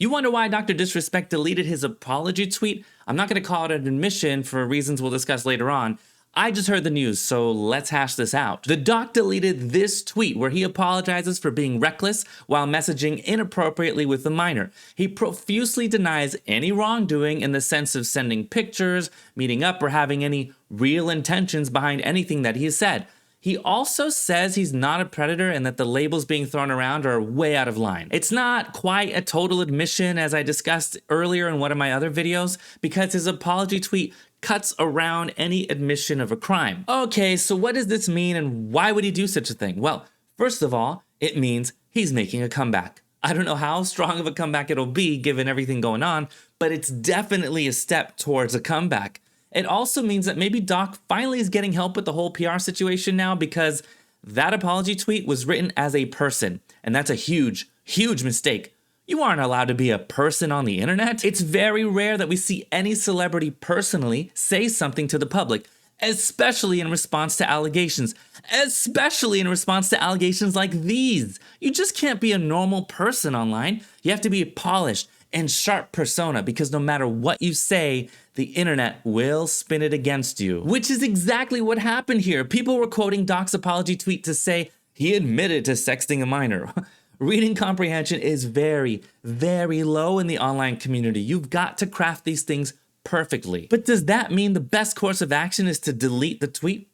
You wonder why DrDisRespect deleted his apology tweet? I'm not going to call it an admission for reasons we'll discuss later on. I just heard the news, so let's hash this out. The doc deleted this tweet where he apologizes for being reckless while messaging inappropriately with the minor. He profusely denies any wrongdoing in the sense of sending pictures, meeting up, or having any real intentions behind anything that he said. He also says he's not a predator and that the labels being thrown around are way out of line. It's not quite a total admission, as I discussed earlier in one of my other videos, because his apology tweet cuts around any admission of a crime. Okay, so what does this mean and why would he do such a thing? Well, first of all, it means he's making a comeback. I don't know how strong of a comeback it'll be given everything going on, but it's definitely a step towards a comeback. It also means that maybe Doc finally is getting help with the whole PR situation now, because that apology tweet was written as a person, and that's a huge, huge mistake. You aren't allowed to be a person on the internet. It's very rare that we see any celebrity personally say something to the public, especially in response to allegations. Especially in response to allegations like these. You just can't be a normal person online. You have to be a polished and sharp persona, because no matter what you say, the internet will spin it against you. Which is exactly what happened here. People were quoting Doc's apology tweet to say he admitted to sexting a minor. Reading comprehension is very, very low in the online community. You've got to craft these things perfectly. But does that mean the best course of action is to delete the tweet?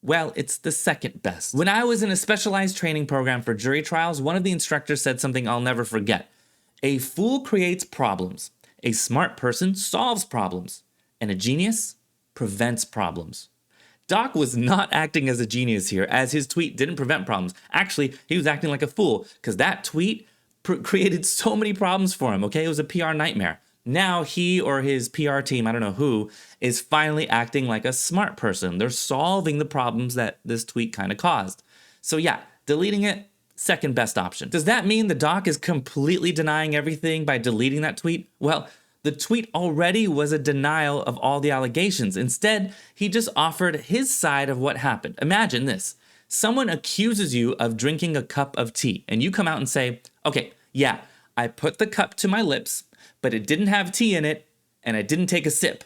Well, it's the second best. When I was in a specialized training program for jury trials, one of the instructors said something I'll never forget. A fool creates problems, a smart person solves problems, and a genius prevents problems. Doc was not acting as a genius here, as his tweet didn't prevent problems. Actually, he was acting like a fool, because that tweet created so many problems for him, okay? It was a PR nightmare. Now he or his PR team, I don't know who, is finally acting like a smart person. They're solving the problems that this tweet kind of caused. So yeah, deleting it, second best option. Does that mean the doc is completely denying everything by deleting that tweet? Well, the tweet already was a denial of all the allegations. Instead, he just offered his side of what happened. Imagine this. Someone accuses you of drinking a cup of tea, and you come out and say, okay, yeah, I put the cup to my lips, but it didn't have tea in it, and I didn't take a sip.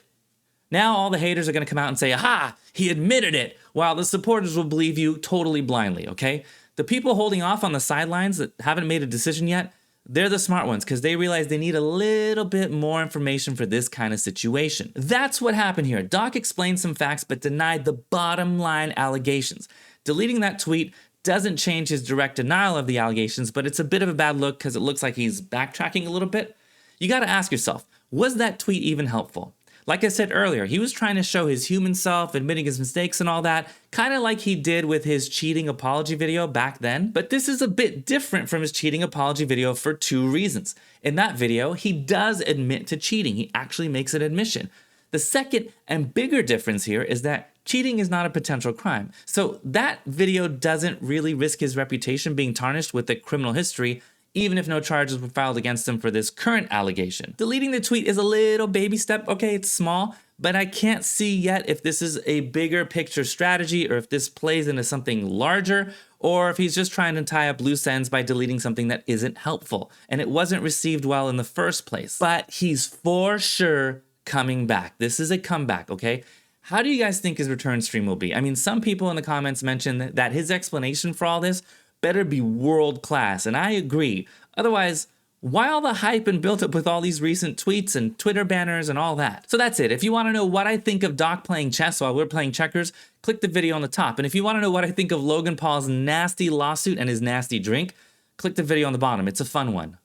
Now all the haters are going to come out and say, aha, he admitted it, while the supporters will believe you totally blindly, okay? The people holding off on the sidelines that haven't made a decision yet, they're the smart ones, because they realize they need a little bit more information for this kind of situation. That's what happened here. Doc explained some facts but denied the bottom line allegations. Deleting that tweet doesn't change his direct denial of the allegations, but it's a bit of a bad look because it looks like he's backtracking a little bit. You got to ask yourself, was that tweet even helpful? Like I said earlier, he was trying to show his human self, admitting his mistakes and all that, kind of like he did with his cheating apology video back then. But this is a bit different from his cheating apology video for two reasons. In that video, he does admit to cheating. He actually makes an admission. The second and bigger difference here is that cheating is not a potential crime. So that video doesn't really risk his reputation being tarnished with a criminal history, even if no charges were filed against him for this current allegation. Deleting the tweet is a little baby step, okay, it's small, but I can't see yet if this is a bigger picture strategy or if this plays into something larger, or if he's just trying to tie up loose ends by deleting something that isn't helpful and it wasn't received well in the first place. But he's for sure coming back. This is a comeback, okay? How do you guys think his return stream will be? I mean, some people in the comments mentioned that his explanation for all this better be world class, and I agree. Otherwise, why all the hype and built up with all these recent tweets and Twitter banners and all that? So that's it. If you want to know what I think of Doc playing chess while we're playing checkers, click the video on the top. And if you want to know what I think of Logan Paul's nasty lawsuit and his nasty drink, click the video on the bottom. It's a fun one.